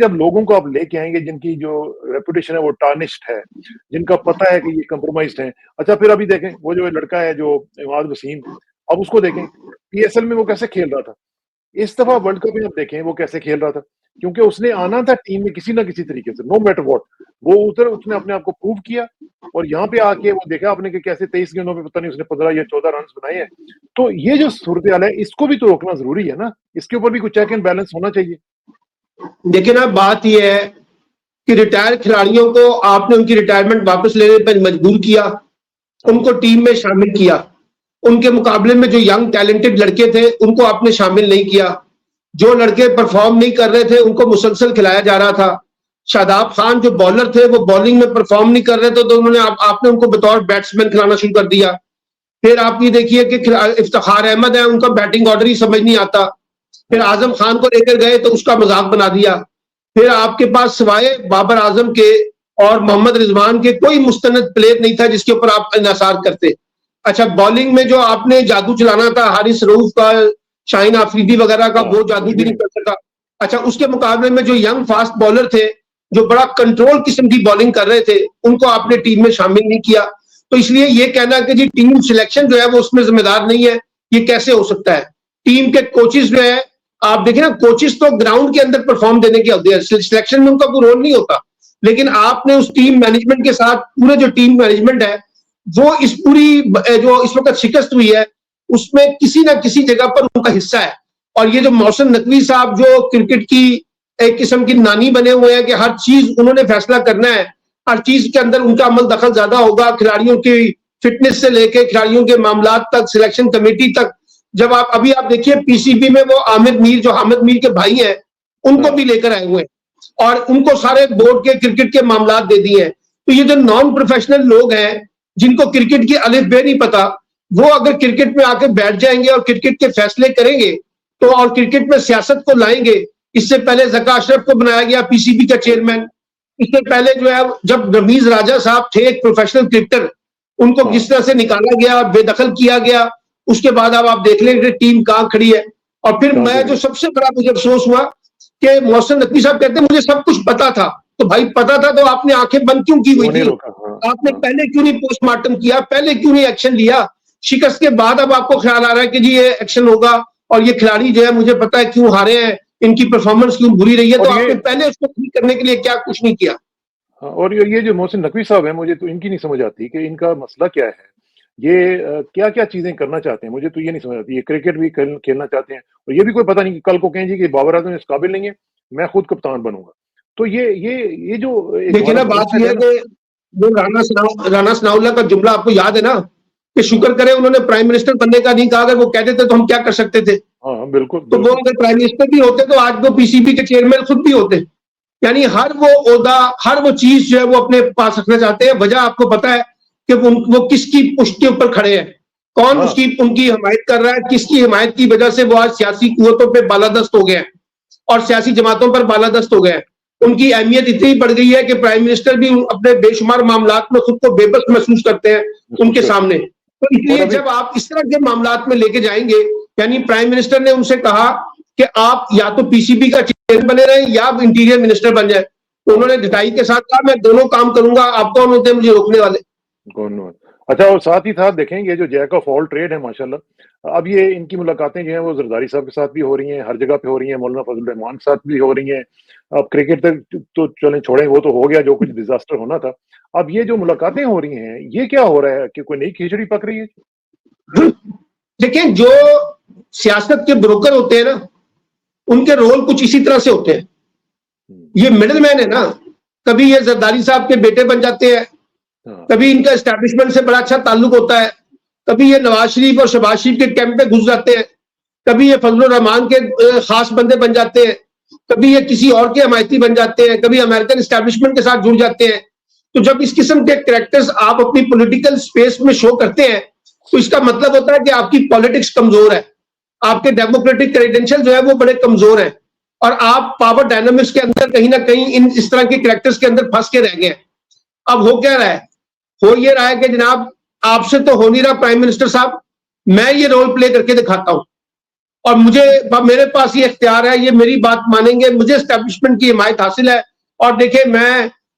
جب لوگوں کو آپ لے کے آئیں گے جن کی جو ریپوٹیشن ہے وہ ٹارنشڈ ہے, جن کا پتہ ہے کہ یہ کمپرومائزڈ ہیں. اچھا پھر ابھی دیکھیں وہ جو لڑکا ہے جو اماد وسیم, اب اس کو دیکھیں پی ایس ایل میں وہ کیسے کھیل رہا تھا, اس دفعہ ورلڈ کپ میں آپ دیکھیں وہ کیسے کھیل رہا تھا, کیونکہ اس نے آنا تھا ٹیم میں کسی نہ کسی طریقے سے, نو میٹر واٹ. وہ ادھر اس نے اپنے آپ کو پروو کیا, اور یہاں پہ آ کے وہ دیکھا آپ نے کہ کیسے 23 گیندوں پہ پتہ نہیں اس نے 15 یا 14 رنز بنائے ہیں. تو یہ جو صورتحال ہے اس کو بھی تو روکنا ضروری ہے نا, اس کے اوپر بھی کچھ چیک اینڈ بیلنس ہونا چاہیے. دیکھیں نا بات یہ ہے کہ ریٹائر کھلاڑیوں کو آپ نے ان کی ریٹائرمنٹ واپس لینے پر مجبور کیا, ان کو ٹیم میں شامل کیا. ان کے مقابلے میں جو ینگ ٹیلنٹڈ لڑکے تھے ان کو آپ نے شامل نہیں کیا. جو لڑکے پرفارم نہیں کر رہے تھے ان کو مسلسل کھلایا جا رہا تھا. شاداب خان جو بالر تھے وہ بالنگ میں پرفارم نہیں کر رہے تھے تو انہوں نے آپ نے ان کو بطور بیٹسمین کھلانا شروع کر دیا. پھر آپ یہ دیکھیے کہ افتخار احمد ہے, ان کا بیٹنگ آرڈر ہی سمجھ نہیں آتا. پھر اعظم خان کو لے کر گئے تو اس کا مذاق بنا دیا. پھر آپ کے پاس سوائے بابر اعظم کے اور محمد رضوان کے کوئی مستند پلیئر نہیں تھا جس کے اوپر آپ انحصار کرتے. اچھا بالنگ میں جو آپ نے جادو چلانا تھا حارث رؤوف کا, شاہین آفریدی وغیرہ کا, وہ جادو بھی نہیں کر سکا. اچھا اس کے مقابلے میں جو ینگ فاسٹ بالر تھے جو بڑا کنٹرول قسم کی بالنگ کر رہے تھے ان کو آپ نے ٹیم میں شامل نہیں کیا. تو اس لیے یہ کہنا کہ جی ٹیم سلیکشن جو ہے وہ اس میں ذمہ دار نہیں ہے, یہ کیسے ہو سکتا ہے. ٹیم کے کوچز جو ہے آپ دیکھیں نا, کوچز تو گراؤنڈ کے اندر پرفارم دینے کے ہوتے ہیں, سلیکشن میں ان کا کوئی رول نہیں ہوتا. لیکن آپ نے اس ٹیم مینجمنٹ کے ساتھ پورے جو ٹیم مینجمنٹ ہے وہ اس پوری جو اس وقت شکست ہوئی ہے اس میں کسی نہ کسی جگہ پر ان کا حصہ ہے. اور یہ جو محسن نقوی صاحب جو کرکٹ کی ایک قسم کی نانی بنے ہوئے ہیں کہ ہر چیز انہوں نے فیصلہ کرنا ہے, ہر چیز کے اندر ان کا عمل دخل زیادہ ہوگا, کھلاڑیوں کی فٹنس سے لے کے کھلاڑیوں کے معاملات تک, سلیکشن کمیٹی تک. جب آپ ابھی آپ دیکھیے پی سی بی میں وہ عامر میر جو حامد میر کے بھائی ہیں ان کو بھی لے کر آئے ہوئے ہیں اور ان کو سارے بورڈ کے کرکٹ کے معاملات دے دیے ہیں. تو یہ جو نان پروفیشنل لوگ ہیں جن کو کرکٹ کی الف بے نہیں پتا, وہ اگر کرکٹ میں آ کے بیٹھ جائیں گے اور کرکٹ کے فیصلے کریں گے تو, اور کرکٹ میں سیاست کو لائیں گے. اس سے پہلے زکا اشرف کو بنایا گیا پی سی بی کا چیئرمین, اس سے پہلے جو ہے جب رمیز راجہ صاحب تھے ایک پروفیشنل کرکٹر, ان کو کس طرح سے نکالا گیا, بے دخل کیا گیا. اس کے بعد اب آپ دیکھ لیں کہ ٹیم کہاں کھڑی ہے. اور پھر میں جو سب سے بڑا مجھے افسوس ہوا کہ محسن نقوی صاحب کہتے ہیں مجھے سب کچھ پتا تھا. تو بھائی پتا تھا تو آپ نے آنکھیں بند کیوں کی ہوئی تھی, آپ نے پہلے کیوں نہیں پوسٹ مارٹم کیا, پہلے کیوں نہیں ایکشن لیا. شکست کے بعد اب آپ کو خیال آ رہا ہے کہ جی یہ ایکشن ہوگا اور یہ کھلاڑی جو ہے مجھے پتا ہے کیوں ہارے ہیں, ان کی پرفارمنس کیوں بری رہی ہے. تو آپ نے پہلے اس کو ٹھیک کرنے کے لیے کیا کچھ نہیں کیا. اور یہ جو محسن نقوی صاحب ہیں مجھے تو ان کی نہیں سمجھ آتی کہ ان کا مسئلہ کیا ہے, یہ کیا کیا چیزیں کرنا چاہتے ہیں, مجھے تو یہ نہیں سمجھ آتی. یہ کرکٹ بھی کھیلنا چاہتے ہیں اور یہ بھی کوئی پتہ نہیں کہ کل کو کہیں جی کہ بابر اعظم اس قابل نہیں ہے, میں خود کپتان بنوں گا. تو یہ جو دیکھیں نا بات یہ ہے کہ وہ رانا ثناء اللہ کا جملہ آپ کو یاد ہے نا کہ شکر کرے انہوں نے پرائم منسٹر بننے کا نہیں کہا, اگر وہ کہتے تھے تو ہم کیا کر سکتے تھے. ہاں بالکل. تو وہ اگر پرائم منسٹر بھی ہوتے تو آج وہ پی سی بی کے چیئرمین خود بھی ہوتے. یعنی ہر وہ عہدہ, ہر وہ چیز جو ہے وہ اپنے پاس رکھنا چاہتے ہیں. وجہ آپ کو پتا ہے کہ وہ کس کی پشت کے اوپر کھڑے ہیں, کون اس کی ان کی حمایت کر رہا ہے, کس کی حمایت کی وجہ سے وہ آج سیاسی قوتوں پہ بالادست ہو گئے ہیں اور سیاسی جماعتوں پر بالادست ہو گئے ہیں. ان کی اہمیت اتنی بڑھ گئی ہے کہ پرائم منسٹر بھی اپنے بے شمار معاملات میں خود کو بے بس محسوس کرتے ہیں ان کے سامنے. تو اس لیے جب آپ اس طرح کے معاملات میں لے کے جائیں گے, یعنی پرائم منسٹر نے ان سے کہا کہ آپ یا تو پی سی بی کا چیئرمین بنے رہیں یا آپ انٹیریئر منسٹر بن جائیں. تو انہوں نے ڈٹائی کے ساتھ کہا میں دونوں کام کروں گا, آپ کون ہوتے ہیں مجھے روکنے والے. اچھا, اور ساتھ ہی ساتھ دیکھیں یہ جو جیک آف آل ٹریڈ ہے ماشاءاللہ, اب یہ ان کی ملاقاتیں جو ہیں وہ زرداری صاحب کے ساتھ بھی ہو رہی ہیں, ہر جگہ پہ ہو رہی ہیں, مولانا فضل الرحمان کے ساتھ بھی ہو رہی ہیں. اب کرکٹ تک تو چلیں چھوڑیں, وہ تو ہو گیا جو کچھ ڈیزاسٹر ہونا تھا. اب یہ جو ملاقاتیں ہو رہی ہیں یہ کیا ہو رہا ہے کہ کوئی نئی کھچڑی پک رہی ہے؟ دیکھیں جو سیاست کے بروکر ہوتے ہیں نا ان کے رول کچھ اسی طرح سے ہوتے ہیں. یہ مڈل مین ہے نا, کبھی یہ زرداری صاحب کے بیٹے بن جاتے ہیں, کبھی ان کا اسٹیبلشمنٹ سے بڑا اچھا تعلق ہوتا ہے, کبھی یہ نواز شریف اور شہباز شریف کے کیمپ پہ گھس جاتے ہیں, کبھی یہ فضل الرحمان کے خاص بندے بن جاتے ہیں, کبھی یہ کسی اور کے حمایتی بن جاتے ہیں, کبھی امریکن اسٹیبلشمنٹ کے ساتھ جڑ جاتے ہیں. تو جب اس قسم کے کریکٹرز آپ اپنی پولیٹیکل سپیس میں شو کرتے ہیں تو اس کا مطلب ہوتا ہے کہ آپ کی پالیٹکس کمزور ہے, آپ کے ڈیموکریٹک کریڈینشل جو ہے وہ بڑے کمزور ہیں اور آپ پاور ڈائنامکس کے اندر کہیں نہ کہیں ان اس طرح کے کریکٹرز کے اندر پھنس کے رہ گئے ہیں. اب ہو کیا رہا ہے, ہو یہ رہا ہے کہ جناب آپ سے تو ہو نہیں رہا پرائم منسٹر صاحب, میں یہ رول پلے کر کے دکھاتا ہوں اور میرے پاس یہ اختیار ہے, یہ میری بات مانیں گے, مجھے اسٹیبلشمنٹ کی حمایت حاصل ہے. اور دیکھیں میں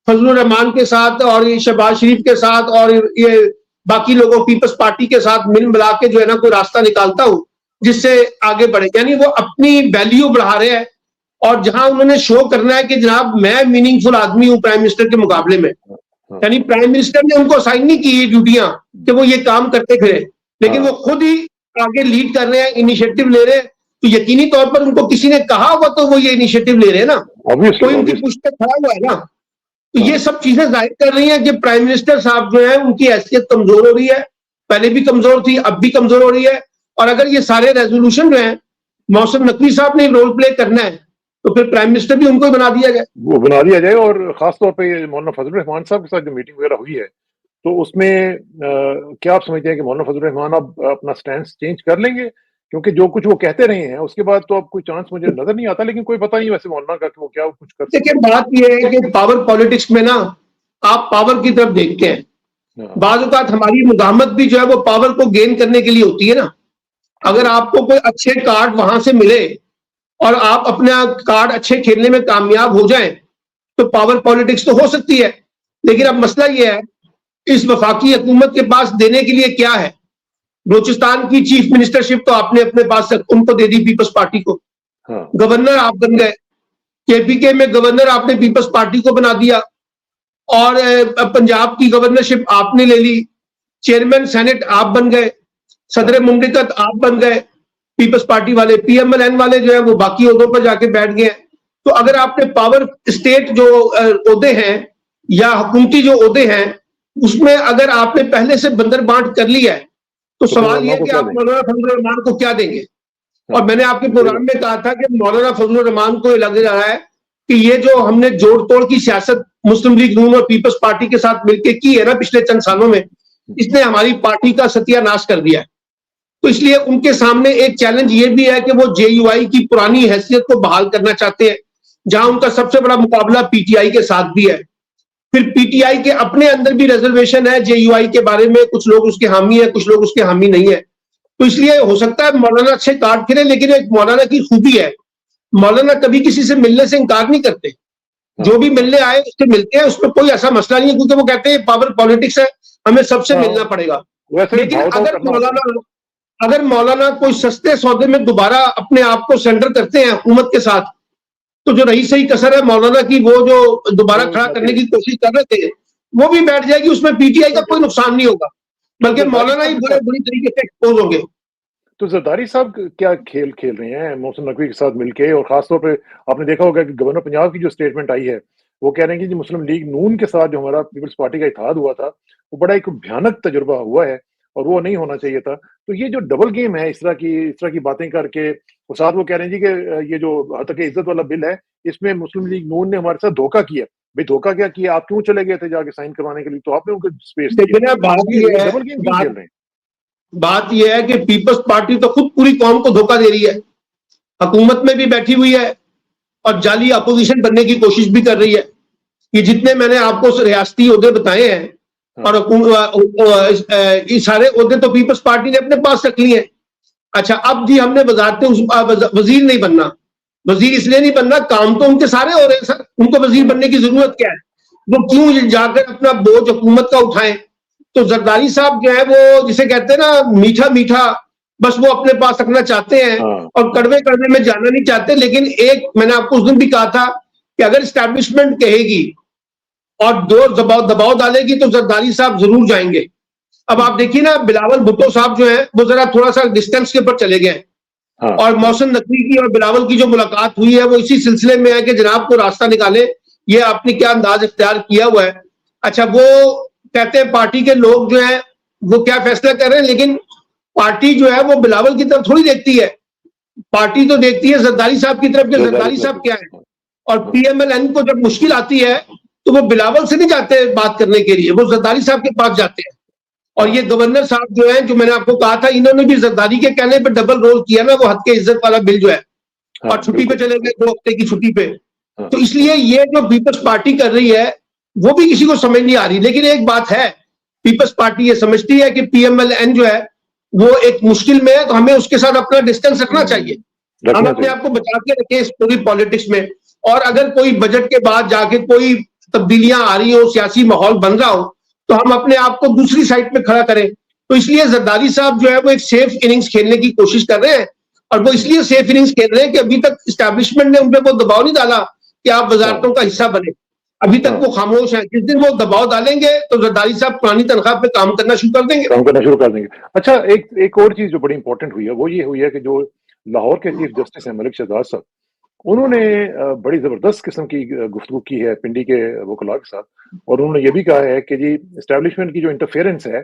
فضل الرحمان کے ساتھ اور شہباز شریف کے ساتھ اور یہ باقی لوگوں پیپلز پارٹی کے ساتھ مل ملا کے جو ہے نا کوئی راستہ نکالتا ہوں جس سے آگے بڑھے. یعنی وہ اپنی ویلیو بڑھا رہے ہیں, اور جہاں انہوں نے شو کرنا ہے کہ جناب میں میننگ فل آدمی ہوں پرائم منسٹر کے مقابلے میں, یعنی پرائم منسٹر نے ان کو اسائن نہیں کی یہ ڈیوٹیاں کہ وہ یہ کام کرتے پھرے, لیکن وہ خود ہی آگے لیڈ کر رہے ہیں, انیشیٹو لے رہے ہیں, تو یقینی طور پر ان کو کسی نے کہا ہوا تو وہ یہ انیشیٹو لے رہے ہیں نا, کوئی ان کی پشت پہ کھڑا ہوا ہے نا. تو یہ سب چیزیں ظاہر کر رہی ہیں کہ پرائم منسٹر صاحب جو ہیں ان کی حیثیت کمزور ہو رہی ہے, پہلے بھی کمزور تھی اب بھی کمزور ہو رہی ہے. اور اگر یہ سارے ریزولوشن جو ہیں محسن نقوی صاحب نے رول پلے کرنا ہے تو پھر پرائم منسٹر بھی ان کو بنا دیا جائے, وہ بنا دیا جائے. اور خاص طور پہ مولانا فضل الرحمان صاحب کے ساتھ جو میٹنگ وغیرہ ہوئی ہے تو اس میں کیا آپ سمجھتے ہیں کہ مولانا فضل الرحمان اب اپنا سٹینس چینج کر لیں گے؟ کیونکہ جو کچھ وہ کہتے رہے ہیں اس کے بعد تو اب کوئی چانس مجھے نظر نہیں آتا, لیکن کوئی پتہ نہیں ویسے مولانا کا کہ وہ کیا کچھ کر سکتے ہیں. دیکھیں بات یہ ہے کہ پاور پالیٹکس میں نا آپ پاور کی طرف دیکھتے ہیں, بعض اوقات ہماری مزاحمت بھی جو ہے وہ پاور کو گین کرنے کے لیے ہوتی ہے نا. اگر آپ کو کوئی اچھے کارڈ وہاں سے ملے اور آپ اپنا کارڈ اچھے کھیلنے میں کامیاب ہو جائیں تو پاور پالیٹکس تو ہو سکتی ہے, لیکن اب مسئلہ یہ ہے اس وفاقی حکومت کے پاس دینے کے لیے کیا ہے. بلوچستان کی چیف منسٹرشپ تو آپ نے اپنے پاس ان کو دے دی پیپلز پارٹی کو, گورنر آپ بن گئے, کے پی کے میں گورنر آپ نے پیپلز پارٹی کو بنا دیا, اور پنجاب کی گورنرشپ آپ نے لے لی, چیئرمین سینٹ آپ بن گئے, صدر مملکت آپ بن گئے, پیپلز پارٹی والے پی ایم ایل این والے جو ہیں وہ باقی عہدوں پر جا کے بیٹھ گئے ہیں. تو اگر آپ نے پاور اسٹیٹ جو عہدے ہیں یا حکومتی جو عہدے ہیں اس میں اگر آپ نے پہلے سے بندر بانٹ کر لیا ہے تو سوال یہ ہے کہ آپ مولانا فضل الرحمان کو کیا دیں گے. اور میں نے آپ کے پروگرام میں کہا تھا کہ مولانا فضل الرحمان کو لگ رہا ہے کہ یہ جو ہم نے جوڑ توڑ کی سیاست مسلم لیگ نون اور پیپلز پارٹی کے ساتھ مل کے کی ہے نا پچھلے چند سالوں میں, اس نے ہماری پارٹی کا ستیہ ناش کر دیا ہے. تو اس لیے ان کے سامنے ایک چیلنج یہ بھی ہے کہ وہ جے یو آئی کی پرانی حیثیت کو بحال کرنا چاہتے ہیں, جہاں ان کا سب سے بڑا مقابلہ پی ٹی آئی کے ساتھ بھی ہے. پھر پی ٹی آئی کے اپنے اندر بھی ریزرویشن ہے جے یو آئی کے بارے میں, کچھ لوگ اس کے حامی ہیں کچھ لوگ اس کے حامی نہیں ہے. تو اس لیے ہو سکتا ہے مولانا اچھے کارڈ کھیلے, لیکن ایک مولانا کی خوبی ہے مولانا کبھی کسی سے ملنے سے انکار نہیں کرتے, جو بھی ملنے آئے اس سے ملتے ہیں, اس میں کوئی ایسا مسئلہ نہیں ہے کیونکہ وہ کہتے ہیں پاور پالیٹکس ہے ہمیں سب سے ملنا پڑے گا. لیکن اگر مولانا کوئی سستے سودے میں دوبارہ اپنے آپ کو سینٹر کرتے ہیں حکومت کے ساتھ تو جو رہی صحیح کسر ہے مولانا کی وہ جو دوبارہ کھڑا کرنے کی کوشش کر رہے تھے وہ بھی بیٹھ جائے گی, اس میں پی ٹی آئی کا کوئی نقصان نہیں ہوگا بلکہ مولانا ہی بری طریقے سے ایکسپوز ہوں گے. تو زرداری صاحب کیا کھیل کھیل رہے ہیں محسن نقوی کے ساتھ مل کے؟ اور خاص طور پہ آپ نے دیکھا ہوگا کہ گورنر پنجاب کی جو اسٹیٹمنٹ آئی ہے وہ کہہ رہے ہیں کہ جو مسلم لیگ نون کے ساتھ جو ہمارا پیپلز پارٹی کا اتحاد ہوا تھا وہ بڑا ایک بھیانک تجربہ ہوا ہے اور وہ نہیں ہونا چاہیے تھا. تو یہ جو ڈبل گیم ہے اس طرح کی باتیں کر کے ساتھ وہ کہہ رہے ہیں جی کہ یہ جو حق عزت والا بل ہے اس میں مسلم لیگ نون نے ہمارے ساتھ دھوکہ کیا. بھائی دھوکہ کیا کیا, آپ کیوں چلے گئے تھے جا کے سائن کروانے کے لیے, تو آپ نے ان کو اسپیس دیا. ڈبل گیم کیوں کھیل رہے ہیں؟ بات یہ ہے کہ پیپلز پارٹی تو خود پوری قوم کو دھوکہ دے رہی ہے, حکومت میں بھی بیٹھی ہوئی ہے اور جعلی اپوزیشن بننے کی کوشش بھی کر رہی ہے. یہ جتنے میں نے آپ کو ریاستی عہدے بتائے ہیں اور یہ سارے عہدے تو پیپلز پارٹی نے اپنے پاس رکھ لیے ہیں. اچھا اب جی ہم نے وزیر نہیں بننا, وزیر اس لیے نہیں بننا, کام تو ان کے سارے ہو رہے ہیں سر, ان کو وزیر بننے کی ضرورت کیا ہے, وہ کیوں جا کر اپنا بوجھ حکومت کا اٹھائیں. تو زرداری صاحب جو ہے وہ جسے کہتے ہیں نا میٹھا میٹھا بس وہ اپنے پاس رکھنا چاہتے ہیں اور کڑوے کڑوے میں جانا نہیں چاہتے. لیکن ایک میں نے آپ کو اس دن بھی کہا تھا کہ اگر اسٹیبلشمنٹ کہے گی اور دباؤ ڈالے گی تو زرداری صاحب ضرور جائیں گے. اب آپ دیکھیے نا بلاول بھٹو صاحب جو ہیں وہ ذرا تھوڑا سا ڈسٹینس کے اوپر چلے گئے, اور محسن نقوی کی اور بلاول کی جو ملاقات ہوئی ہے وہ اسی سلسلے میں ہے کہ جناب کو راستہ نکالے, یہ آپ نے کیا انداز اختیار کیا ہوا ہے. اچھا وہ کہتے ہیں پارٹی کے لوگ جو ہیں وہ کیا فیصلہ کر رہے ہیں, لیکن پارٹی جو ہے وہ بلاول کی طرف تھوڑی دیکھتی ہے, پارٹی تو دیکھتی ہے زرداری صاحب کی طرف کہ زرداری صاحب کیا ہے. اور پی ایم ایل این کو جب مشکل آتی ہے تو وہ بلاول سے نہیں جاتے بات کرنے کے لیے, وہ زرداری صاحب کے پاس جاتے ہیں. اور یہ گورنر صاحب جو ہیں جو میں نے آپ کو کہا تھا انہوں نے بھی زرداری کے کہنے پہ ڈبل رول کیا نا, وہ حق کے عزت والا بل جو ہے, اور چھٹی پہ چلے گئے 2 ہفتے کی چھٹی پہ. تو اس لیے یہ جو پیپلز پارٹی کر رہی ہے وہ بھی کسی کو سمجھ نہیں آ رہی. لیکن ایک بات ہے, پیپلز پارٹی یہ سمجھتی ہے کہ پی ایم ایل این جو ہے وہ ایک مشکل میں ہے تو ہمیں اس کے ساتھ اپنا ڈسٹینس رکھنا چاہیے, ہم اپنے آپ کو بچا کے رکھیں اس پوری پالیٹکس میں. اور اگر کوئی بجٹ کے بعد جا کے کوئی تبدیلیاں آ رہی ہو, سیاسی ماحول بن رہا ہو, تو ہم اپنے آپ کو دوسری سائڈ پہ کھڑا کریں. تو اس لیے زرداری صاحب جو ہے وہ ایک سیف اننگز کھیلنے کی کوشش کر رہے ہیں, اور وہ اس لیے سیف اننگز کھیل رہے ہیں کہ ابھی تک اسٹیبلشمنٹ نے ان پہ وہ دباؤ نہیں ڈالا کہ آپ وزارتوں کا حصہ بنے. ابھی تک وہ خاموش ہیں. جس دن وہ دباؤ ڈالیں گے تو زرداری صاحب پرانی تنخواہ پہ کام کرنا شروع کر دیں گے. اچھا, ایک اور چیز جو بڑی امپورٹنٹ ہوئی ہے وہ یہ ہوئی ہے کہ جو لاہور کے چیف جسٹس ہیں ملک شہزاد صاحب, انہوں نے بڑی زبردست قسم کی گفتگو کی ہے پنڈی کے وکلاء کے ساتھ, اور انہوں نے یہ بھی کہا ہے کہ جی اسٹیبلشمنٹ کی جو انٹرفیئرنس ہے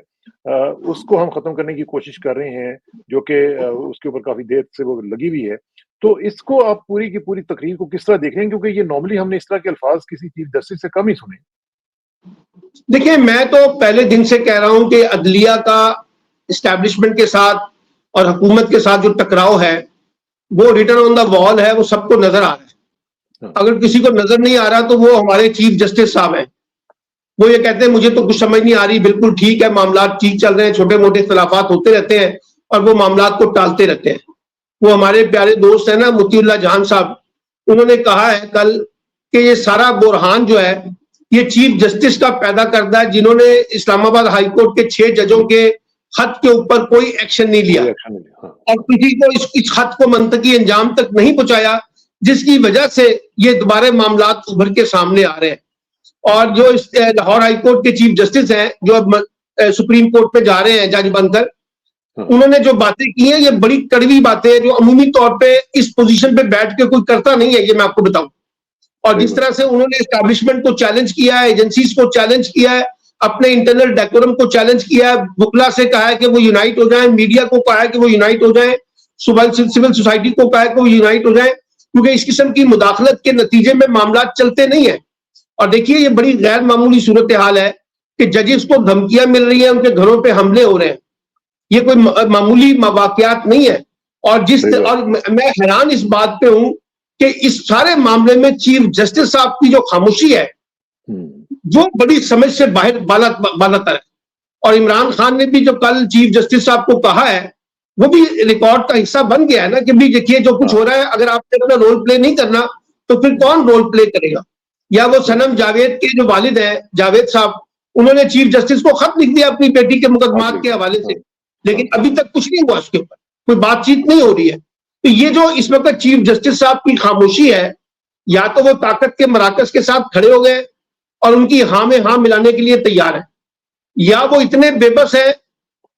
اس کو ہم ختم کرنے کی کوشش کر رہے ہیں, جو کہ اس کے اوپر کافی دیر سے وہ لگی ہوئی ہے. تو اس کو آپ پوری کی پوری تقریر کو کس طرح دیکھ رہے ہیں, کیونکہ یہ نارملی ہم نے اس طرح کے الفاظ کسی چیف جسٹس سے کم ہی سنے. دیکھیں, میں تو پہلے دن سے کہہ رہا ہوں کہ عدلیہ کا اسٹیبلشمنٹ کے ساتھ اور حکومت کے ساتھ جو ٹکراؤ ہے وہ ریٹن آن دا وال ہے, وہ سب کو نظر آ رہا ہے. اگر کسی کو نظر نہیں آ رہا تو وہ ہمارے چیف جسٹس صاحب ہیں. وہ یہ کہتے ہیں مجھے تو کچھ سمجھ نہیں آ رہی, بالکل ٹھیک ہے, معاملات ٹھیک چل رہے ہیں, چھوٹے موٹے اختلافات ہوتے رہتے ہیں اور وہ معاملات کو ٹالتے رہتے ہیں. وہ ہمارے پیارے دوست ہیں نا مطیع اللہ جہان صاحب, انہوں نے کہا ہے کل کہ یہ سارا بحران جو ہے یہ چیف جسٹس کا پیدا کرتا ہے, جنہوں نے اسلام آباد ہائی کورٹ کے 6 ججوں کے خط کے اوپر کوئی ایکشن نہیں لیا اور کسی کو اس خط کو منطقی انجام تک نہیں پہنچایا, جس کی وجہ سے یہ دوبارہ معاملات ابھر کے سامنے آ رہے ہیں. اور جو لاہور ہائی کورٹ کے چیف جسٹس ہیں جو اب سپریم کورٹ پہ جا رہے ہیں جج بن کر, انہوں نے جو باتیں کی ہیں یہ بڑی کڑوی باتیں ہیں جو عمومی طور پہ اس پوزیشن پہ بیٹھ کے کوئی کرتا نہیں ہے, یہ میں آپ کو بتاؤں. اور جس طرح سے انہوں نے اسٹیبلشمنٹ کو چیلنج کیا ہے, ایجنسیز کو چیلنج کیا ہے, اپنے انٹرنل ڈیکورم کو چیلنج کیا ہے, وکلا سے کہا ہے کہ وہ یونائٹ ہو جائیں, میڈیا کو کہا ہے کہ وہ یونائٹ ہو جائیں, سول سوسائٹی کو کہا ہے کہ وہ یونائٹ ہو جائیں, کیونکہ اس قسم کی مداخلت کے نتیجے میں معاملات چلتے نہیں ہیں. اور دیکھیے یہ بڑی غیر معمولی صورتحال ہے کہ ججز کو دھمکیاں مل رہی ہیں, ان کے گھروں پہ حملے ہو رہے ہیں. یہ کوئی معمولی واقعات نہیں ہے. اور میں حیران اس بات پہ ہوں کہ اس سارے معاملے میں چیف جسٹس صاحب کی جو خاموشی ہے وہ بڑی سمجھ سے باہر بالا تر ہے. اور عمران خان نے بھی جو کل چیف جسٹس صاحب کو کہا ہے وہ بھی ریکارڈ کا حصہ بن گیا ہے نا, کہ بھی دیکھیے جو کچھ ہو رہا ہے اگر آپ نے اپنا رول پلے نہیں کرنا تو پھر کون رول پلے کرے گا. یا وہ صنم جاوید کے جو والد ہیں جاوید صاحب, انہوں نے چیف جسٹس کو خط لکھ دیا اپنی بیٹی کے مقدمات کے حوالے سے, لیکن ابھی تک کچھ نہیں ہوا, اس کے اوپر کوئی بات چیت نہیں ہو رہی ہے. تو یہ جو اس وقت چیف جسٹس صاحب کی خاموشی ہے, یا تو وہ طاقت کے مراکز کے ساتھ کھڑے ہو گئے اور ان کی ہاں میں ہاں ملانے کے لیے تیار ہے, یا وہ اتنے بے بس ہے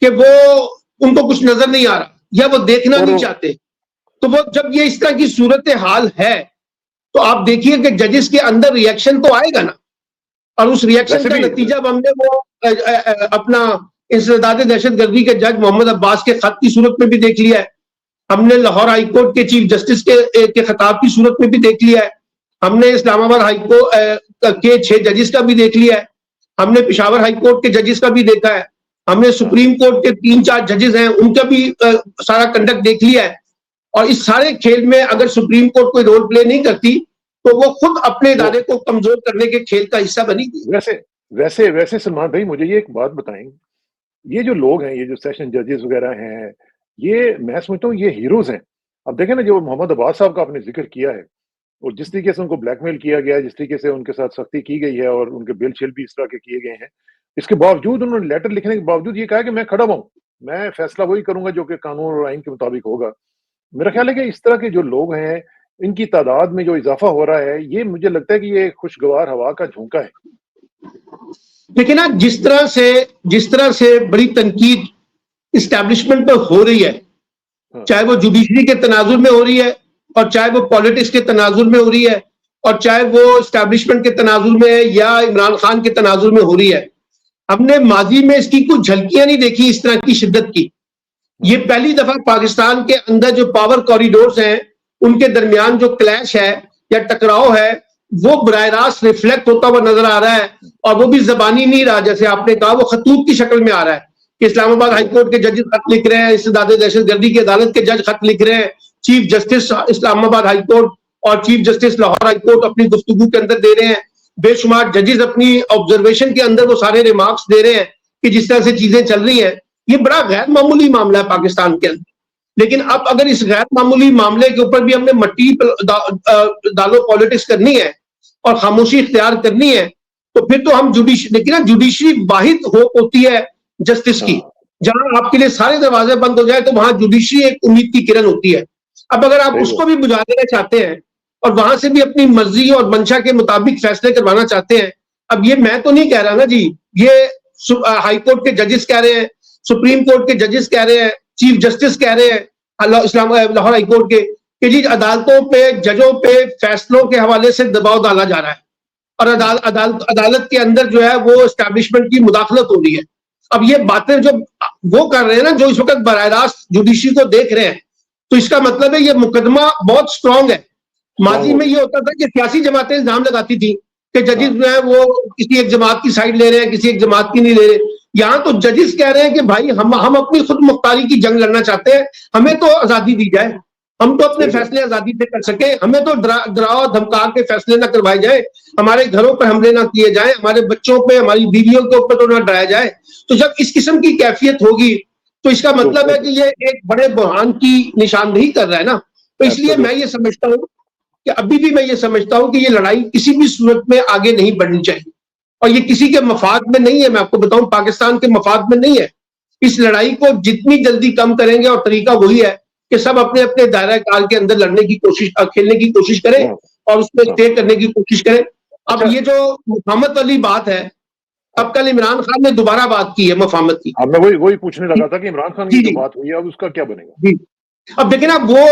کہ وہ ان کو کچھ نظر نہیں آ رہا, یا وہ دیکھنا نہیں چاہتے. تو وہ جب یہ اس طرح کی صورتحال ہے تو آپ دیکھیے کہ ججز کے اندر ریئیکشن تو آئے گا نا, اور اس ریئیکشن کا نتیجہ ہم نے وہ اپنا انسداد دہشت گردی کے جج محمد عباس کے خط کی صورت میں بھی دیکھ لیا ہے, ہم نے لاہور ہائی کورٹ کے چیف جسٹس کے خطاب کی صورت میں بھی دیکھ لیا ہے, ہم نے اسلام آباد ہائی کورٹ کے 6 ججز کا بھی دیکھ لیا ہے, ہم نے پشاور ہائی کورٹ کے ججز کا بھی دیکھا ہے, ہم نے سپریم کورٹ کے 3-4 ججز ہیں ان کا بھی سارا کنڈکٹ دیکھ لیا ہے. اور اس سارے کھیل میں اگر سپریم کورٹ کوئی رول پلے نہیں کرتی تو وہ خود اپنے ادارے کو کمزور کرنے کے کھیل کا حصہ بنی گئی. ویسے سلمان بھائی مجھے یہ ایک بات بتائیں, یہ جو لوگ ہیں, یہ جو سیشن ججز وغیرہ ہیں, یہ میں سمجھتا ہوں یہ ہیروز ہیں. اب دیکھیں نا جو محمد عباس صاحب کا آپ نے ذکر کیا ہے اور جس طریقے سے ان کو بلیک میل کیا گیا ہے, جس طریقے سے ان کے ساتھ سختی کی گئی ہے اور ان کے بل شل بھی اس طرح کے کیے گئے ہیں, اس کے باوجود انہوں نے لیٹر لکھنے کے باوجود یہ کہا کہ میں کھڑا ہوں, میں فیصلہ وہی کروں گا جو کہ قانون اور آئین کے مطابق ہوگا. میرا خیال ہے کہ اس طرح کے جو لوگ ہیں ان کی تعداد میں جو اضافہ ہو رہا ہے, یہ مجھے لگتا ہے کہ یہ خوشگوار ہوا کا جھونکا ہے. لیکن جس طرح سے بڑی تنقید اسٹیبلشمنٹ پہ ہو رہی ہے, چاہے وہ جوڈیشری کے تناظر میں ہو رہی ہے اور چاہے وہ پالیٹکس کے تناظر میں ہو رہی ہے اور چاہے وہ اسٹیبلشمنٹ کے تناظر میں ہے یا عمران خان کے تناظر میں ہو رہی ہے, ہم نے ماضی میں اس کی کچھ جھلکیاں نہیں دیکھی اس طرح کی شدت کی. یہ پہلی دفعہ پاکستان کے اندر جو پاور کوریڈورز ہیں ان کے درمیان جو کلیش ہے یا ٹکراؤ ہے وہ براہ راست ریفلیکٹ ہوتا ہوا نظر آ رہا ہے, اور وہ بھی زبانی نہیں رہا, جیسے آپ نے کہا وہ خطوط کی شکل میں آ رہا ہے کہ اسلام آباد ہائی کورٹ کے جج خط لکھ رہے ہیں, انسداد دہشت گردی کی عدالت کے جج خط لکھ رہے ہیں, چیف جسٹس اسلام آباد ہائی کورٹ اور chief justice Lahore high court اپنی گفتگو کے اندر دے رہے ہیں, بے شمار ججز اپنی آبزرویشن کے اندر وہ سارے ریمارکس دے رہے ہیں کہ جس طرح سے چیزیں چل رہی ہیں یہ بڑا غیر معمولی معاملہ ہے پاکستان کے اندر. لیکن اب اگر اس غیر معمولی معاملے کے اوپر بھی ہم نے مٹی دالو پالیٹکس کرنی ہے اور خاموشی اختیار کرنی ہے تو پھر تو ہم جوڈیشری واحد ہوتی ہے جسٹس کی. جہاں آپ کے لیے سارے دروازے بند ہو جائے تو وہاں جوڈیشری ایک امید کی کرن ہوتی ہے. اب اگر آپ اس کو بھی بجھا دینا چاہتے ہیں اور وہاں سے بھی اپنی مرضی اور منشا کے مطابق فیصلے کروانا چاہتے ہیں, اب یہ میں تو نہیں کہہ رہا نا جی, یہ ہائی کورٹ کے ججز کہہ رہے ہیں, سپریم کورٹ کے ججز کہہ رہے ہیں, چیف جسٹس کہہ رہے ہیں لاہور ہائی کورٹ کے کہ جی عدالتوں پہ, ججوں پہ فیصلوں کے حوالے سے دباؤ ڈالا جا رہا ہے اور عدالت کے اندر جو ہے وہ اسٹیبلشمنٹ کی مداخلت ہو رہی ہے. اب یہ باتیں جو وہ کر رہے ہیں نا, جو اس وقت براہ راست جوڈیشری کو دیکھ رہے ہیں, تو اس کا مطلب ہے یہ مقدمہ بہت سٹرونگ ہے. ماضی میں یہ ہوتا تھا کہ سیاسی جماعتیں الزام لگاتی تھی کہ ججز جو ہے وہ کسی ایک جماعت کی سائڈ لے رہے ہیں, کسی ایک جماعت کی نہیں لے رہے. یہاں تو ججز کہہ رہے ہیں کہ بھائی ہم اپنی خود مختاری کی جنگ لڑنا چاہتے ہیں, ہمیں تو آزادی دی جائے, ہم تو اپنے فیصلے آزادی سے کر سکیں, ہمیں تو ڈراؤ دھمکا کے فیصلے نہ کروائے جائے, ہمارے گھروں پہ حملے نہ کیے جائیں, ہمارے بچوں پہ, ہماری بیویوں کے اوپر تو نہ ڈرایا جائے. تو جب اس قسم کی کیفیت ہوگی تو اس کا مطلب ہے کہ یہ ایک بڑے بحران کی نشاندہی کر رہا ہے نا. تو اس لیے میں یہ سمجھتا ہوں کہ ابھی بھی میں یہ سمجھتا ہوں کہ یہ لڑائی کسی بھی صورت میں آگے نہیں بڑھنی چاہیے, اور یہ کسی کے مفاد میں نہیں ہے. میں آپ کو بتاؤں پاکستان کے مفاد میں نہیں ہے. اس لڑائی کو جتنی جلدی کم کریں گے, اور طریقہ وہی ہے کہ سب اپنے اپنے دائرہ کار کے اندر لڑنے کی کوشش, کھیلنے کی کوشش کریں اور اس میں اسٹے کرنے کی کوشش کریں. اب یہ جو مفاہمت والی بات ہے, اب کل عمران خان نے دوبارہ بات کی ہے مفاہمت کی. اب میں وہی پوچھنے لگا تھا کہ عمران خان کی جو بات ہوئی ہے اب اس کا کیا بنے گا. جی اب دیکھیں نا, وہ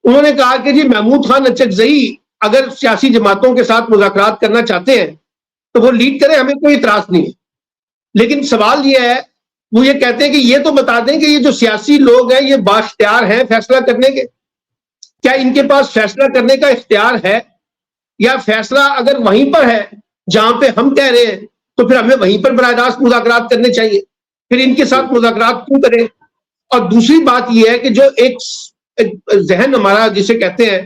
انہوں نے کہا کہ جی محمود خان اچکزئی اگر سیاسی جماعتوں کے ساتھ مذاکرات کرنا چاہتے ہیں تو وہ لیڈ کریں, ہمیں کوئی اعتراض نہیں ہے. لیکن سوال یہ ہے, وہ یہ کہتے ہیں کہ یہ تو بتا دیں کہ یہ جو سیاسی لوگ ہیں یہ بااختیار ہیں فیصلہ کرنے کے, کیا ان کے پاس فیصلہ کرنے کا اختیار ہے, یا فیصلہ اگر وہیں پر ہے جہاں پہ ہم کہہ رہے ہیں تو پھر ہمیں وہیں پر براہ راست مذاکرات کرنے چاہیے, پھر ان کے ساتھ مذاکرات کیوں کریں. اور دوسری بات یہ ہے کہ جو ایک ذہن ہمارا جسے کہتے ہیں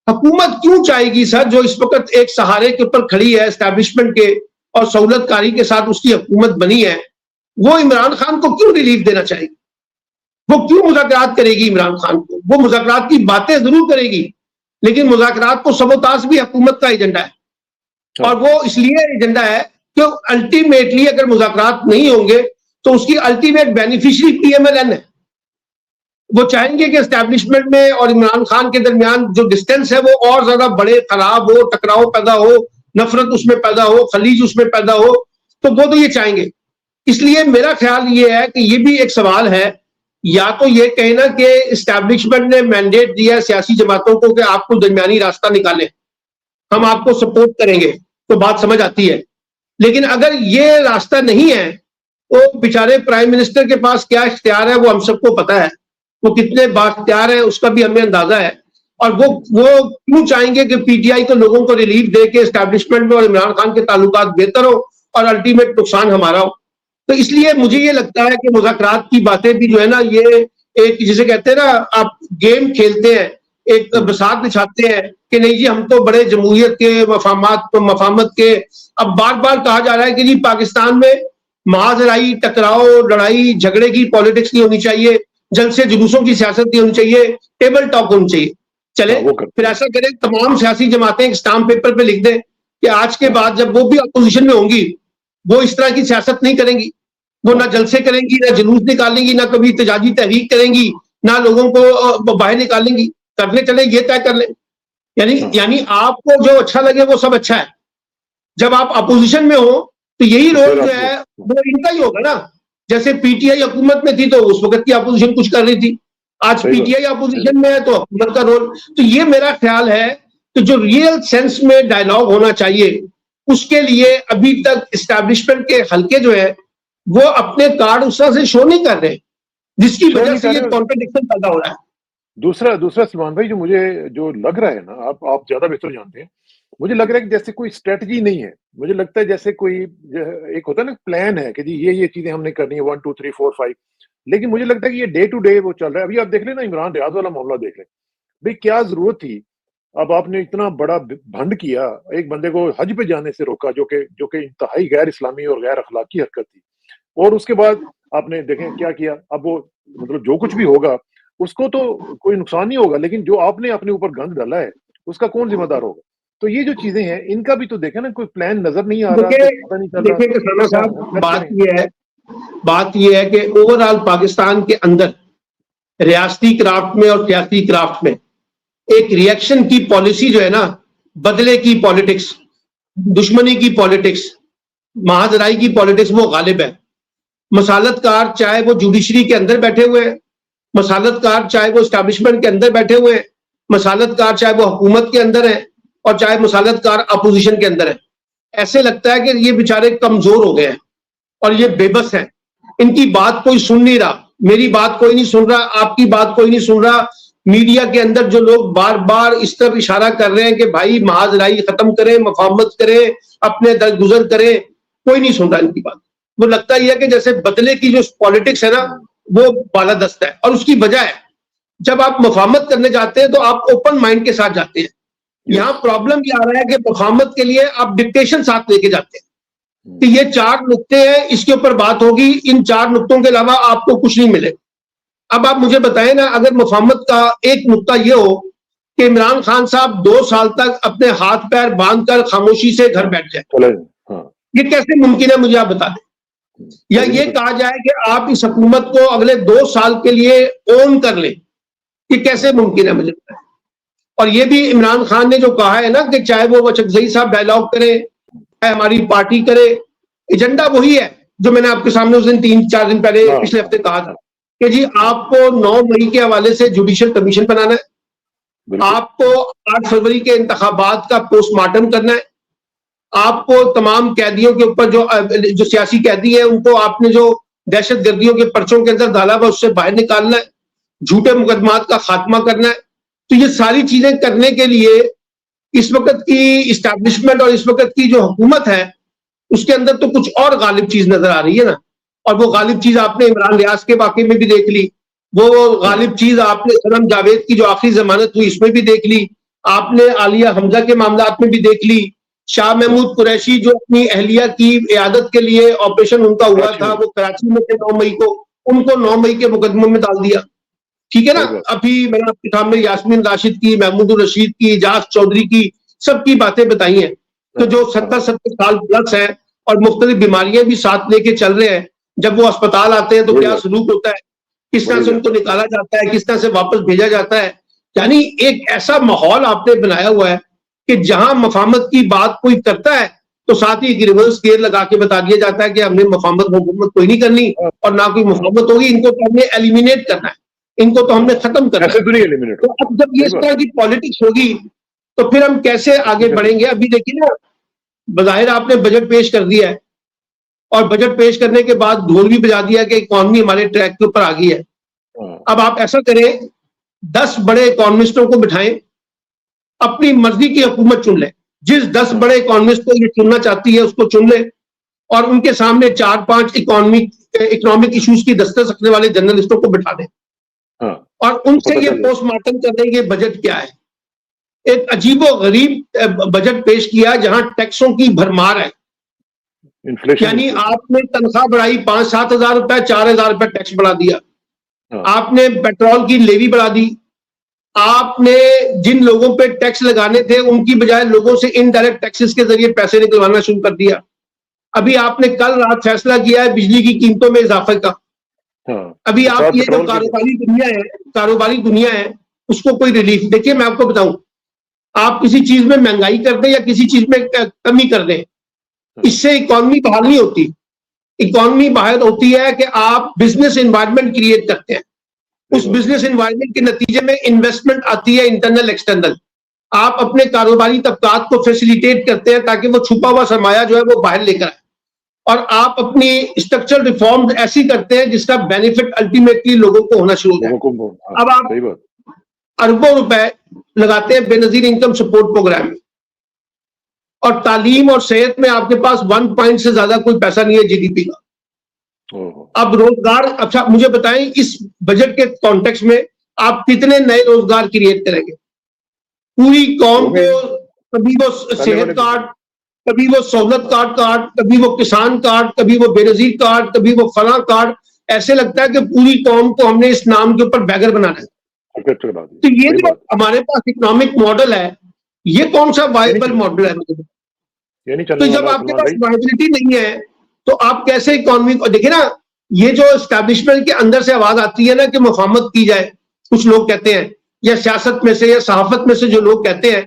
حکومت کیوں چاہے گی سر, جو اس وقت ایک سہارے کے اوپر کھڑی ہے اسٹیبلشمنٹ کے اور سہولت کاری کے ساتھ اس کی حکومت بنی ہے, وہ عمران خان کو کیوں ریلیف دینا چاہے گی, وہ کیوں مذاکرات کرے گی عمران خان کو. وہ مذاکرات کی باتیں ضرور کرے گی لیکن مذاکرات کو سبوتاژ بھی حکومت کا ایجنڈا ہے, اور وہ اس لیے ایجنڈا ہے کہ الٹیمیٹلی اگر مذاکرات نہیں ہوں گے تو اس کی الٹیمیٹ بینیفیشری پی ایم ایل این ہے. وہ چاہیں گے کہ اسٹیبلشمنٹ میں اور عمران خان کے درمیان جو ڈسٹینس ہے وہ اور زیادہ بڑے, خراب ہو, ٹکراؤ پیدا ہو, نفرت اس میں پیدا ہو, خلیج اس میں پیدا ہو, تو وہ تو یہ چاہیں گے. اس لیے میرا خیال یہ ہے کہ یہ بھی ایک سوال ہے, یا تو یہ کہنا کہ اسٹیبلشمنٹ نے مینڈیٹ دیا سیاسی جماعتوں کو کہ آپ کو درمیانی راستہ نکالیں, ہم آپ کو سپورٹ کریں گے, تو بات سمجھ آتی ہے. لیکن اگر یہ راستہ نہیں ہے تو بیچارے پرائم منسٹر کے پاس کیا اختیار ہے وہ ہم سب کو پتا ہے, وہ کتنے بااختیار ہیں اس کا بھی ہمیں اندازہ ہے. اور وہ کیوں چاہیں گے کہ پی ٹی آئی تو لوگوں کو ریلیف دے کے اسٹیبلشمنٹ میں اور عمران خان کے تعلقات بہتر ہو اور الٹیمیٹ نقصان ہمارا ہو. تو اس لیے مجھے یہ لگتا ہے کہ مذاکرات کی باتیں بھی جو ہے نا, یہ ایک جسے کہتے ہیں نا آپ گیم کھیلتے ہیں, ایک بساط بچھاتے ہیں کہ نہیں جی ہم تو بڑے جمہوریت کے مفاہمت کے. اب بار بار کہا جا رہا ہے کہ جی پاکستان میں محاذ لڑائی, ٹکراؤ, لڑائی جھگڑے کی پالیٹکس نہیں ہونی چاہیے, جلسے جلوسوں کی سیاست نہیں ہونی چاہیے, ٹیبل ٹاک ہونی چاہیے. چلے پھر ایسا کریں, تمام سیاسی جماعتیں ایک اسٹامپ پیپر پہ لکھ دیں کہ آج کے بعد جب وہ بھی اپوزیشن میں ہوں گی وہ اس طرح کی سیاست نہیں کریں گی, وہ نہ جلسے کریں گی, نہ جلوس نکالیں گی, نہ کبھی احتجاجی تحریک کریں گی, نہ لوگوں کو باہر نکالیں گی. کرنے چلے یہ طے کر لیں, یعنی آپ کو جو اچھا لگے وہ سب اچھا ہے. جب آپ اپوزیشن میں ہو تو یہی رول جو ہے وہ ان کا ہی ہوگا نا. جیسے پی ٹی آئی حکومت میں تھی تو اس وقت کی اپوزیشن کچھ کر رہی تھی, آج پی ٹی آئی اپوزیشن میں ہے تو حکومت کا رول. تو یہ میرا خیال ہے کہ جو ریئل سینس میں ڈائلاگ ہونا چاہیے اس کے لیے ابھی تک اسٹیبلشمنٹ کے حلقے جو ہے وہ اپنے کارڈ اس طرح سے شو نہیں کر رہے, جس کی وجہ سے یہ کانٹرڈکشن پیدا ہو رہا ہے. دوسرا سلمان بھائی جو لگ رہا ہے نا, آپ زیادہ بہتر جانتے ہیں, مجھے لگ رہا ہے کہ جیسے کوئی اسٹریٹجی نہیں ہے. مجھے لگتا ہے جیسے کوئی ایک ہوتا ہے نا پلان ہے کہ جی یہ چیزیں ہم نے کرنی ہے 1 2 3 4 5, لیکن مجھے لگتا ہے کہ یہ ڈے ٹو ڈے وہ چل رہا ہے. ابھی آپ دیکھ لیں نا عمران ریاض والا معاملہ دیکھ لیں بھائی, کیا ضرورت تھی. اب آپ نے اتنا بڑا بھنڈ کیا, ایک بندے کو حج پہ جانے سے روکا جو کہ انتہائی غیر اسلامی اور غیر اخلاقی حرکت تھی. اور اس کے بعد آپ نے دیکھیں کیا کیا. اب وہ مطلب جو کچھ بھی ہوگا اس کو تو کوئی نقصان نہیں ہوگا, لیکن جو آپ نے اپنے اوپر گند ڈالا ہے اس کا کون ذمہ دار ہوگا؟ تو یہ جو چیزیں ہیں ان کا بھی تو دیکھیں نا, کوئی پلان نظر نہیں آ رہا, کچھ پتہ نہیں چل رہا. دیکھیں کسانہ صاحب, کیا بات یہ ہے کہ اوور آل پاکستان کے اندر ریاستی کرافٹ میں اور سیاسی کرافٹ میں ایک ریئیکشن کی پالیسی جو ہے نا, بدلے کی پالیٹکس, دشمنی کی پالیٹکس, مہاجرائی کی پالیٹکس, وہ غالب ہے. مسالت کار چاہے وہ جوڈیشری کے اندر بیٹھے ہوئے ہیں, مسالت کار چاہے وہ اسٹیبلشمنٹ کے اندر بیٹھے ہوئے ہیں, مسالت کار چاہے وہ حکومت کے اندر ہیں اور چاہے مسالت کار اپوزیشن کے اندر ہے, ایسے لگتا ہے کہ یہ بیچارے کمزور ہو گئے ہیں اور یہ بے بس ہیں, ان کی بات کوئی سن نہیں رہا, میری بات کوئی نہیں سن رہا, آپ کی بات کوئی نہیں سن رہا. میڈیا کے اندر جو لوگ بار بار اس طرف اشارہ کر رہے ہیں کہ بھائی مہاجرائی ختم کریں, مفاہمت کریں, اپنے درگزر کریں, کوئی نہیں سن رہا ان کی بات. وہ لگتا ہی ہے کہ جیسے بدلے کی جو پالیٹکس ہے نا وہ بالادست ہے, اور اس کی وجہ ہے جب آپ مفاہمت کرنے جاتے ہیں تو آپ اوپن مائنڈ کے ساتھ جاتے ہیں. یہاں پرابلم یہ آ رہا ہے کہ مفاہمت کے لیے آپ ڈکٹیشن ساتھ لے کے جاتے ہیں کہ یہ 4 نقطے ہیں, اس کے اوپر بات ہوگی, ان 4 نقطوں کے علاوہ آپ کو کچھ نہیں ملے. اب آپ مجھے بتائیں نا, اگر مفاہمت کا ایک نقطہ یہ ہو کہ عمران خان صاحب 2 سال تک اپنے ہاتھ پیر باندھ کر خاموشی سے گھر بیٹھ جائیں, یہ کیسے ممکن ہے مجھے آپ بتا دیں. یا یہ کہا جائے کہ آپ اس حکومت کو اگلے 2 سال کے لیے اون کر لیں, یہ کیسے ممکن ہے مجھے بتائیں. اور یہ بھی عمران خان نے جو کہا ہے نا کہ چاہے وہ چکزئی صاحب ڈائلاگ کرے, چاہے ہماری پارٹی کرے, ایجنڈا وہی ہے جو میں نے آپ کے سامنے اس دن 3-4 دن پہلے پچھلے ہفتے کہا تھا کہ جی آپ کو 9 مئی کے حوالے سے جوڈیشل کمیشن بنانا ہے, آپ کو 8 فروری کے انتخابات کا پوسٹ مارٹم کرنا ہے, آپ کو تمام قیدیوں کے اوپر جو سیاسی قیدی ہیں ان کو آپ نے جو دہشت گردیوں کے پرچوں کے اندر ڈالا ہوا اس سے باہر نکالنا ہے, جھوٹے مقدمات کا خاتمہ کرنا ہے. تو یہ ساری چیزیں کرنے کے لیے اس وقت کی اسٹیبلشمنٹ اور اس وقت کی جو حکومت ہے اس کے اندر تو کچھ اور غالب چیز نظر آ رہی ہے نا. اور وہ غالب چیز آپ نے عمران ریاض کے واقعے میں بھی دیکھ لی, وہ غالب چیز آپ نے سنم جاوید کی جو آخری ضمانت ہوئی اس میں بھی دیکھ لی, آپ نے عالیہ حمزہ کے معاملات میں بھی دیکھ لی, شاہ محمود قریشی جو اپنی اہلیہ کی عیادت کے لیے آپریشن ان کا ہوا تھا وہ کراچی میں تھے 9 مئی کو, ان کو 9 مئی کے مقدموں میں ڈال دیا. ٹھیک ہے نا. ابھی میں نے آپ کے سامنے یاسمین راشد کی, محمود الرشید کی, اجاز چودھری کی سب کی باتیں بتائی ہیں, تو جو 70 سال پلس ہیں اور مختلف بیماریاں بھی ساتھ لے کے چل رہے ہیں, جب وہ اسپتال آتے ہیں تو کیا سلوک ہوتا ہے, کس طرح سے ان کو نکالا جاتا ہے, کس طرح سے واپس بھیجا جاتا ہے. یعنی ایک ایسا ماحول آپ نے بنایا ہوا ہے کہ جہاں مفاہمت کی بات کوئی کرتا ہے تو ساتھ ہی ایک ریورس گیئر لگا کے بتا دیا جاتا ہے کہ ہم نے مفاہمت حکومت کوئی نہیں کرنی اور نہ کوئی مفاہمت ہوگی, ان کو تو ہم نے ایلیمینیٹ کرنا ہے, ان کو تو ہم نے ختم کرنا ہے. تو اب جب یہ اس طرح کی پالیٹکس ہوگی تو پھر ہم کیسے آگے بڑھیں گے. ابھی دیکھیے نا, بظاہر آپ نے بجٹ پیش کر دیا ہے اور بجٹ پیش کرنے کے بعد ڈھول بھی بجا دیا کہ اکانومی ہمارے ٹریک کے اوپر آ گئی ہے. اب آپ ایسا کریں, 10 بڑے اکانومسٹوں کو بٹھائیں, اپنی مرضی کی حکومت چن لیں, جس 10 بڑے اکانومسٹ کو یہ چننا چاہتی ہے اس کو چن لیں, اور ان کے سامنے 4-5 اکنامک ایشوز کی دسترس رکھنے والے جرنلسٹوں کو بٹھا دیں اور ان سے یہ پوسٹ مارٹم کر دیں کہ بجٹ کیا ہے. ایک عجیب و غریب بجٹ پیش کیا جہاں ٹیکسوں کی بھرمار ہے. یعنی آپ نے تنخواہ بڑھائی 5-7 ہزار روپے, 4 ہزار روپے ٹیکس بڑھا دیا, آپ نے پیٹرول کی لیوی بڑھا دی, آپ نے جن لوگوں پہ ٹیکس لگانے تھے ان کی بجائے لوگوں سے انڈائریکٹ ٹیکسز کے ذریعے پیسے نکلوانا شروع کر دیا. ابھی آپ نے کل رات فیصلہ کیا ہے بجلی کی قیمتوں میں اضافے کا. ابھی آپ یہ جو کاروباری دنیا ہے اس کو کوئی ریلیف. دیکھیے میں آپ کو بتاؤں, آپ کسی چیز میں مہنگائی کر دیں یا کسی چیز میں کمی کر دیں, اس سے اکانومی بحال نہیں ہوتی. اکانومی بحال ہوتی ہے کہ آپ بزنس انوائرمنٹ کریٹ کرتے ہیں, اس بزنس انوائرمنٹ کے نتیجے میں انویسٹمنٹ آتی ہے انٹرنل ایکسٹرنل, آپ اپنے کاروباری طبقات کو فیسیلیٹیٹ کرتے ہیں تاکہ وہ چھپا ہوا سرمایہ جو ہے وہ باہر لے کر آئے, اور آپ اپنی اسٹرکچرل ریفارم ایسی کرتے ہیں جس کا بینیفٹ الٹیمیٹلی لوگوں کو ہونا شروع ہو جائے. اب آپ اربوں روپے لگاتے ہیں بے نظیر انکم سپورٹ پروگرام میں, اور تعلیم اور صحت میں آپ کے پاس 1 پوائنٹ سے زیادہ کوئی پیسہ نہیں ہے جی ڈی پی کا. اب روزگار, اچھا مجھے بتائیں اس بجٹ کے کانٹیکس میں آپ کتنے نئے روزگار کریٹ کریں گے؟ پوری قوم کو کبھی وہ صحت کارڈ, کبھی وہ سہولت کارڈ، کبھی وہ کسان کارڈ، کبھی وہ بے نظیر کارڈ، کبھی وہ فلاں کارڈ. ایسے لگتا ہے کہ پوری قوم کو ہم نے اس نام کے اوپر بیگر بنانا ہے. تو یہ جو ہمارے پاس اکنامک ماڈل ہے یہ کون سا وائبل ماڈل ہے؟ تو جب آپ کے پاس وائبلٹی نہیں ہے تو آپ کیسے اکانومی کو دیکھیں نا. یہ جو اسٹیبلشمنٹ کے اندر سے آواز آتی ہے نا کہ مفاہمت کی جائے، کچھ لوگ کہتے ہیں، یا سیاست میں سے یا صحافت میں سے جو لوگ کہتے ہیں،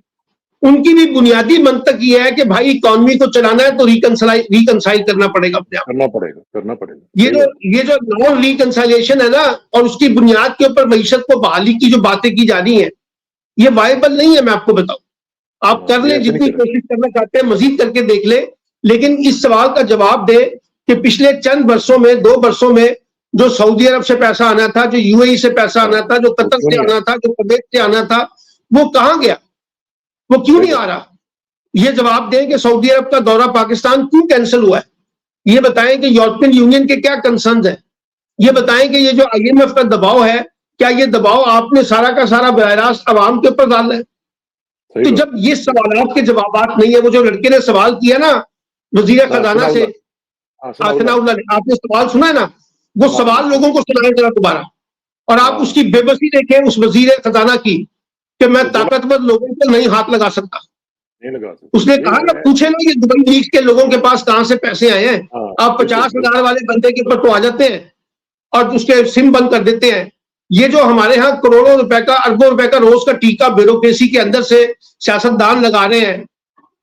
ان کی بھی بنیادی منطق یہ ہے کہ بھائی اکانومی کو چلانا ہے تو ریکنسائل کرنا پڑے گا اپنے آپ، کرنا پڑے گا. یہ جو نان ریکنسائلیشن ہے نا، اور اس کی بنیاد کے اوپر معیشت کو بحالی کی جو باتیں کی جانی ہیں یہ وائبل نہیں ہے. میں آپ کو بتاؤں، آپ کر لیں جتنی کوشش کرنا چاہتے ہیں، مزید کر کے دیکھ لیں، لیکن اس سوال کا جواب دے کہ پچھلے چند برسوں میں 2 برسوں میں جو سعودی عرب سے پیسہ آنا تھا، جو یو اے ای سے پیسہ آنا تھا، جو قطر سے آنا تھا، جو کویت سے آنا تھا، وہ کہاں گیا؟ وہ کیوں نہیں آ رہا؟ یہ جواب دیں کہ سعودی عرب کا دورہ پاکستان کیوں کینسل ہوا ہے. یہ بتائیں کہ یورپین یونین کے کیا کنسرنز ہیں. یہ بتائیں کہ یہ جو آئی ایم ایف کا دباؤ ہے، کیا یہ دباؤ آپ نے سارا کا سارا براہ راست عوام کے اوپر ڈالا ہے؟ تو جب یہ سوالات کے جوابات نہیں ہے، وہ جو لڑکے نے سوال کیا نا وزیر خزانہ سے، ثناء اللہ نے، آپ نے سوال سنا ہے نا، وہ سوال لوگوں کو سنائیں ذرا دوبارہ، اور آپ اس کی بے بسی دیکھیں اس وزیر خزانہ کی کہ میں طاقتور لوگوں کو نہیں ہاتھ لگا سکتا. اس نے کہا نا، پوچھے نا کہ دبئی لیگز کے لوگوں کے پاس کہاں سے پیسے آئے ہیں. آپ 50,000 والے بندے کے اوپر تو آ جاتے ہیں اور اس کے سم بند کر دیتے ہیں. یہ جو ہمارے ہاں کروڑوں روپے کا، اربوں روپے کا روز کا ٹیکہ بیوروکریسی کے اندر سے سیاستدان لگا رہے ہیں،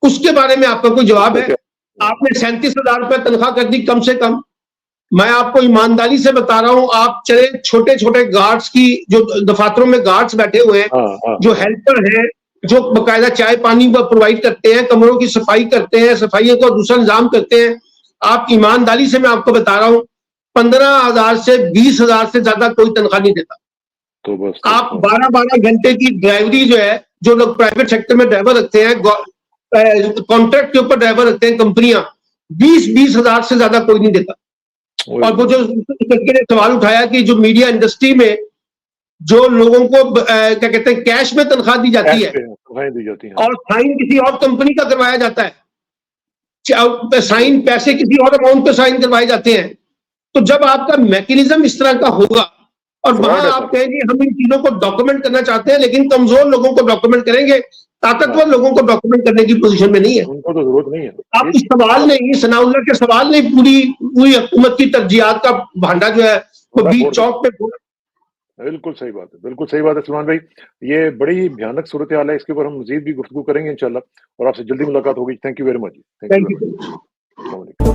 اس کے بارے میں آپ کا کوئی جواب ہے؟ آپ نے 37,000 روپے تنخواہ کر دی کم سے کم. میں آپ کو ایمانداری سے بتا رہا ہوں، آپ چلے چھوٹے چھوٹے گارڈز کی، جو دفاتروں میں گارڈز بیٹھے ہوئے ہیں، جو ہیلپر ہیں، جو باقاعدہ چائے پانی پرووائڈ کرتے ہیں، کمروں کی صفائی کرتے ہیں، صفائیوں کا دوسرا نظام کرتے ہیں، آپ ایمانداری سے میں آپ کو بتا رہا ہوں 15,000 سے 20,000 سے زیادہ کوئی تنخواہ نہیں دیتا. آپ 12 گھنٹے کی ڈرائیوری جو ہے، جو لوگ پرائیویٹ سیکٹر میں ڈرائیور رکھتے ہیں، کانٹریکٹ کے اوپر ڈرائیور رکھتے ہیں کمپنیاں، 20,000 سے زیادہ کوئی نہیں دیتا. اور وہ جو نے سوال اٹھایا کہ جو میڈیا انڈسٹری میں جو لوگوں کو کیا کہتے ہیں کیش میں تنخواہ دی جاتی ہے اور سائن کسی اور کمپنی کا کروایا جاتا ہے، سائن پیسے کسی اور اماؤنٹ پہ سائن کروائے جاتے ہیں. تو جب آپ کا میکینزم اس طرح کا ہوگا اور وہاں آپ کہیں گے ہم ان چیزوں کو ڈاکومنٹ کرنا چاہتے ہیں لیکن کمزور لوگوں کو ڈاکومنٹ کریں گے، طاقتور لوگوں کو ڈاکومنٹ کرنے کی پوزیشن میں نہیں ہے. ان کو تو ضرورت نہیں ہے. آپ اس سوال نہیں، ثناء اللہ کے سوال نہیں، پوری حکومت کی ترجیحات کا بھانڈا جو ہے وہ بیچ چوک پہ. بالکل صحیح بات ہے، بالکل صحیح بات ہے سلمان بھائی. یہ بڑی بھیانک صورتحال ہے، اس کے اوپر ہم مزید بھی گفتگو کریں گے انشاءاللہ، اور آپ سے جلدی ملاقات ہوگی. Thank you very much. Thank you. السلام علیکم.